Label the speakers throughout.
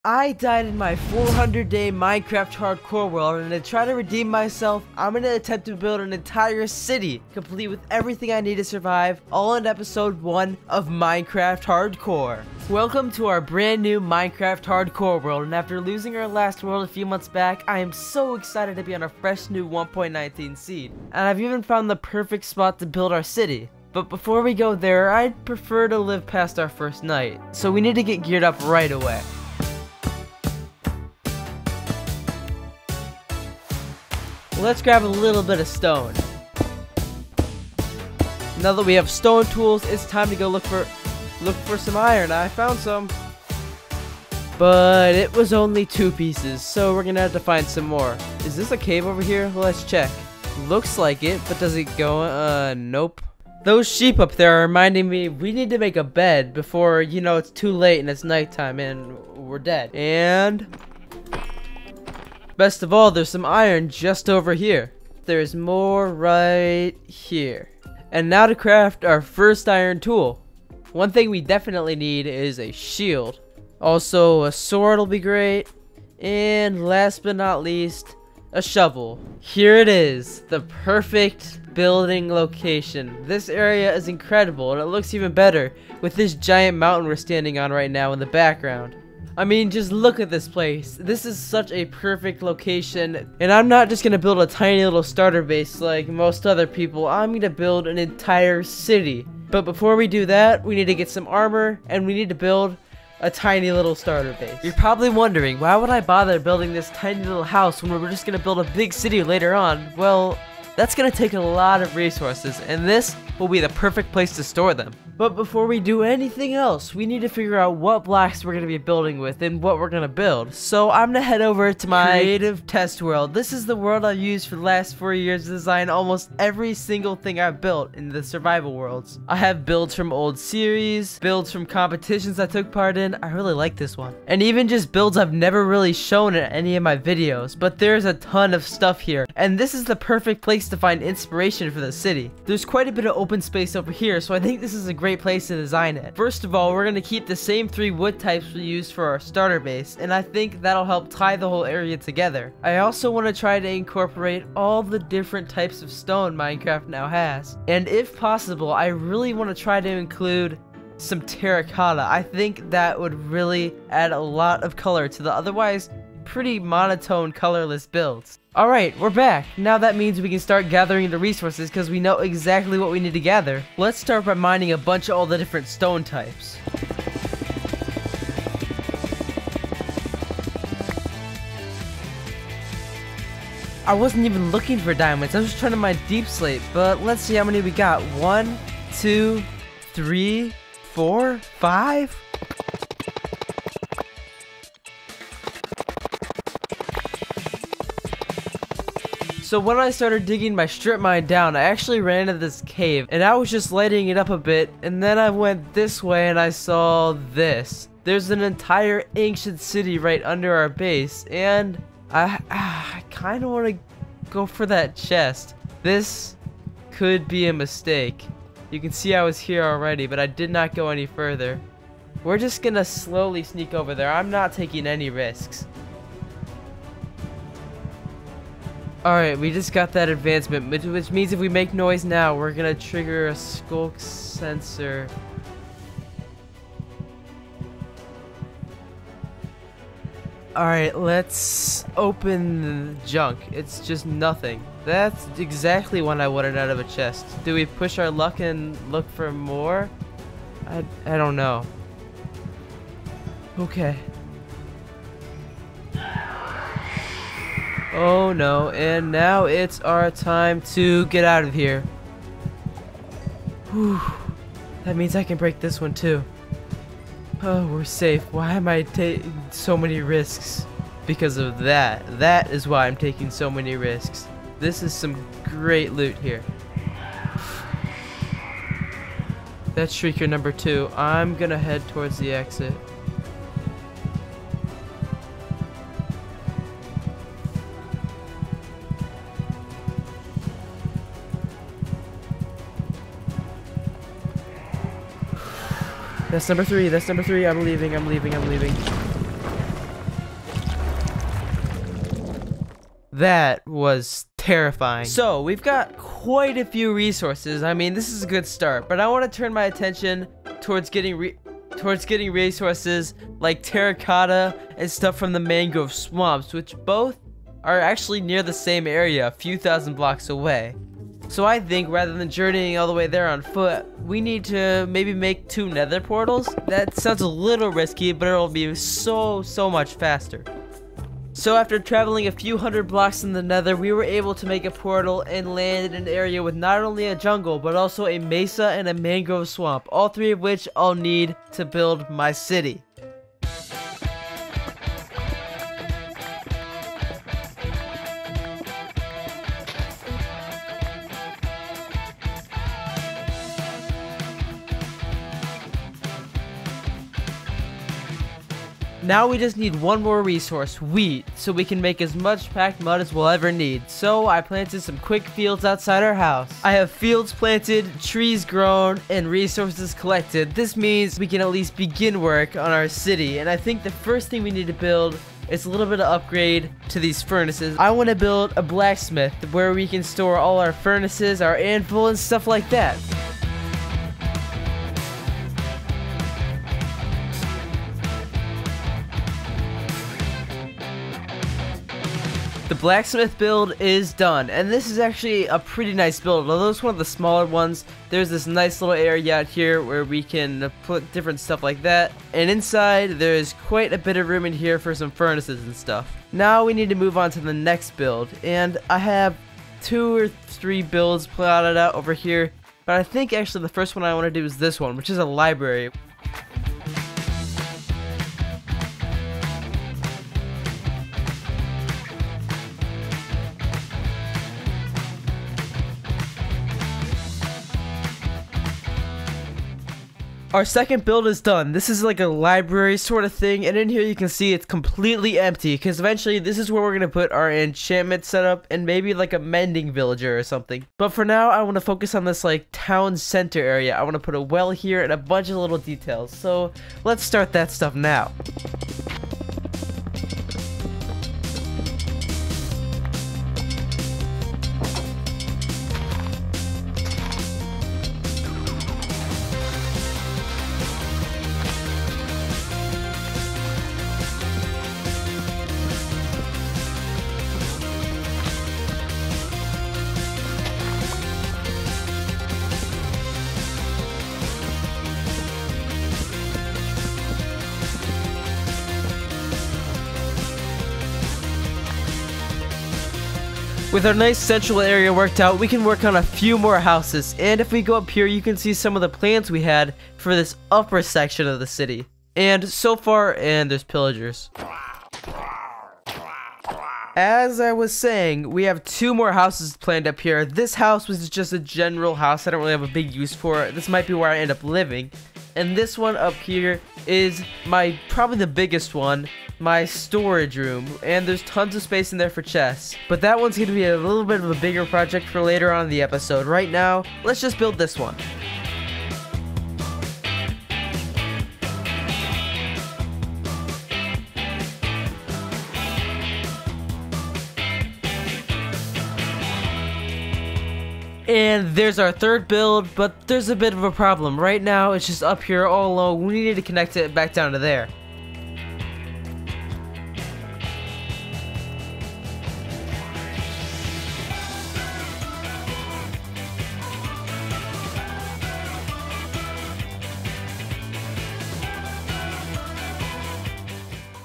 Speaker 1: I died in my 400-day Minecraft hardcore world, and to try to redeem myself, I'm gonna attempt to build an entire city, complete with everything I need to survive, all in episode 1 of Minecraft Hardcore. Welcome to our brand new Minecraft Hardcore world, and after losing our last world a few months back, I am so excited to be on a fresh new 1.19 seed, and I've even found the perfect spot to build our city. But before we go there, I'd prefer to live past our first night, so we need to get geared up right away. Let's grab a little bit of stone. Now that we have stone tools, it's time to go look for some iron. I found some, but it was only 2 pieces, so we're gonna have to find some more. Is this a cave over here? Let's check. Looks like it, but does it go? Nope. Those sheep up there are reminding me we need to make a bed before, you know, it's too late and it's nighttime and we're dead. And best of all, there's some iron just over here. There's more right here. And now to craft our first iron tool. One thing we definitely need is a shield. Also, a sword will be great. And last but not least, a shovel. Here it is, the perfect building location. This area is incredible, and it looks even better with this giant mountain we're standing on right now in the background. I mean, just look at this place. This is such a perfect location, and I'm not just gonna build a tiny little starter base like most other people. I'm gonna build an entire city. But before we do that, we need to get some armor, and we need to build a tiny little starter base. You're probably wondering, why would I bother building this tiny little house when we're just gonna build a big city later on? Well, that's gonna take a lot of resources, and this will be the perfect place to store them. But before we do anything else, we need to figure out what blocks we're gonna be building with and what we're gonna build. So I'm gonna head over to my creative test world. This is the world I've used for the last 4 years to design almost every single thing I've built in the survival worlds. I have builds from old series, builds from competitions I took part in. I really like this one. And even just builds I've never really shown in any of my videos. But there's a ton of stuff here, and this is the perfect place to find inspiration for the city. There's quite a bit of open space over here, so I think this is a great place to design it. First of all, we're going to keep the same 3 wood types we used for our starter base, and I think that'll help tie the whole area together. I also want to try to incorporate all the different types of stone Minecraft now has. And if possible, I really want to try to include some terracotta. I think that would really add a lot of color to the otherwise pretty monotone colorless builds. Alright, we're back. Now that means we can start gathering the resources because we know exactly what we need to gather. Let's start by mining a bunch of all the different stone types. I wasn't even looking for diamonds, I was just trying to mine deep slate, but let's see how many we got. 1, 2, 3, 4, 5? So when I started digging my strip mine down, I actually ran into this cave, and I was just lighting it up a bit, and then I went this way and I saw this. There's an entire ancient city right under our base, and I kind of want to go for that chest. This could be a mistake. You can see I was here already, but I did not go any further. We're just gonna slowly sneak over there. I'm not taking any risks. Alright, we just got that advancement, which means if we make noise now, we're gonna trigger a skulk sensor. Alright, let's open the junk. It's just nothing. That's exactly what I wanted out of a chest. Do we push our luck and look for more? I don't know. Okay. Oh no, and now it's our time to get out of here. Whew. That means I can break this one too. Oh, we're safe. Why am I taking so many risks? Because of that. That is why I'm taking so many risks. This is some great loot here. That's Shrieker number 2. I'm gonna head towards the exit. That's number 3. That's number 3. I'm leaving. I'm leaving. I'm leaving. That was terrifying. So we've got quite a few resources. I mean, this is a good start, but I want to turn my attention towards getting resources like terracotta and stuff from the mangrove swamps, which both are actually near the same area, a few thousand blocks away. So I think rather than journeying all the way there on foot, we need to maybe make 2 nether portals. That sounds a little risky, but it'll be so much faster. So after traveling a few hundred blocks in the nether, we were able to make a portal and land in an area with not only a jungle, but also a mesa and a mangrove swamp, all 3 of which I'll need to build my city. Now we just need one more resource, wheat, so we can make as much packed mud as we'll ever need. So I planted some quick fields outside our house. I have fields planted, trees grown, and resources collected. This means we can at least begin work on our city. And I think the first thing we need to build is a little bit of upgrade to these furnaces. I want to build a blacksmith where we can store all our furnaces, our anvil, and stuff like that. The blacksmith build is done, and this is actually a pretty nice build. Although it's one of the smaller ones, there's this nice little area out here where we can put different stuff like that. And inside, there's quite a bit of room in here for some furnaces and stuff. Now we need to move on to the next build, and I have 2 or 3 builds plotted out over here. But I think actually the first one I want to do is this one, which is a library. Our second build is done. This is like a library sort of thing, and in here you can see it's completely empty because eventually this is where we're going to put our enchantment setup and maybe like a mending villager or something. But for now, I want to focus on this like town center area. I want to put a well here and a bunch of little details. So let's start that stuff now. With our nice central area worked out, we can work on a few more houses, and if we go up here, you can see some of the plans we had for this upper section of the city. And so far, and there's pillagers. As I was saying, we have 2 more houses planned up here. This house was just a general house I don't really have a big use for. This might be where I end up living. And this one up here is probably the biggest one, my storage room, and there's tons of space in there for chests. But that one's going to be a little bit of a bigger project for later on in the episode. Right now, let's just build this one. And there's our third build, but there's a bit of a problem. Right now, it's just up here all low. We need to connect it back down to there.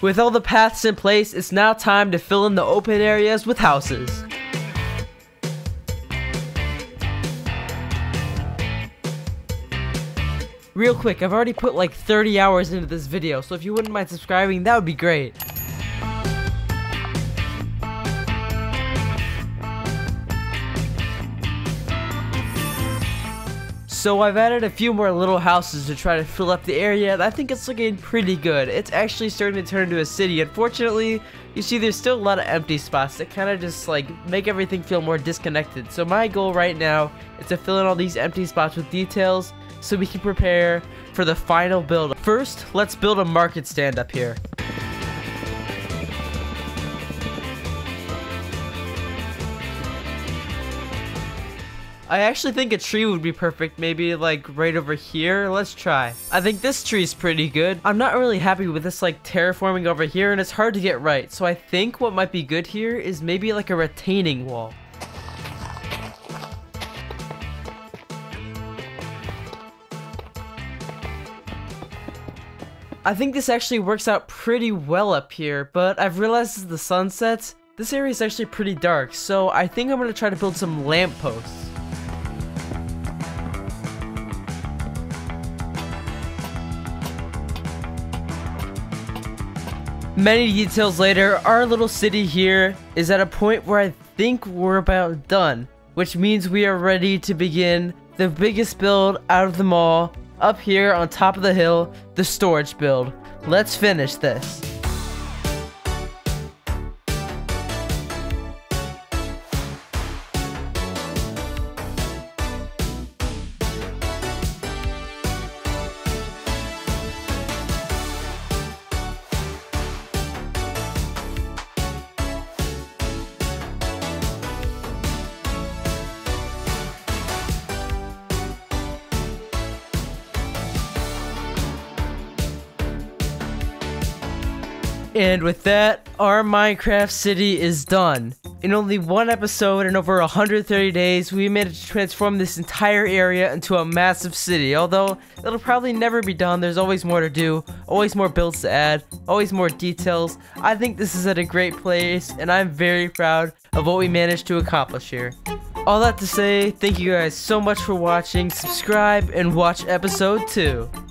Speaker 1: With all the paths in place, it's now time to fill in the open areas with houses. Real quick, I've already put like 30 hours into this video, so if you wouldn't mind subscribing, that would be great. So I've added a few more little houses to try to fill up the area, and I think it's looking pretty good. It's actually starting to turn into a city. Unfortunately, you see there's still a lot of empty spots that kind of just like make everything feel more disconnected. So my goal right now is to fill in all these empty spots with details so we can prepare for the final build. First, let's build a market stand up here. I actually think a tree would be perfect, maybe like right over here. Let's try. I think this tree's pretty good. I'm not really happy with this like terraforming over here, and it's hard to get right. So I think what might be good here is maybe like a retaining wall. I think this actually works out pretty well up here, but I've realized as the sun sets, this area is actually pretty dark, so I think I'm going to try to build some lampposts. Many details later, our little city here is at a point where I think we're about done, which means we are ready to begin the biggest build out of them all, up here on top of the hill, the storage build. Let's finish this. And with that, our Minecraft city is done. In only one episode and over 130 days, we managed to transform this entire area into a massive city. Although, it'll probably never be done, there's always more to do, always more builds to add, always more details. I think this is at a great place, and I'm very proud of what we managed to accomplish here. All that to say, thank you guys so much for watching, subscribe, and watch episode 2.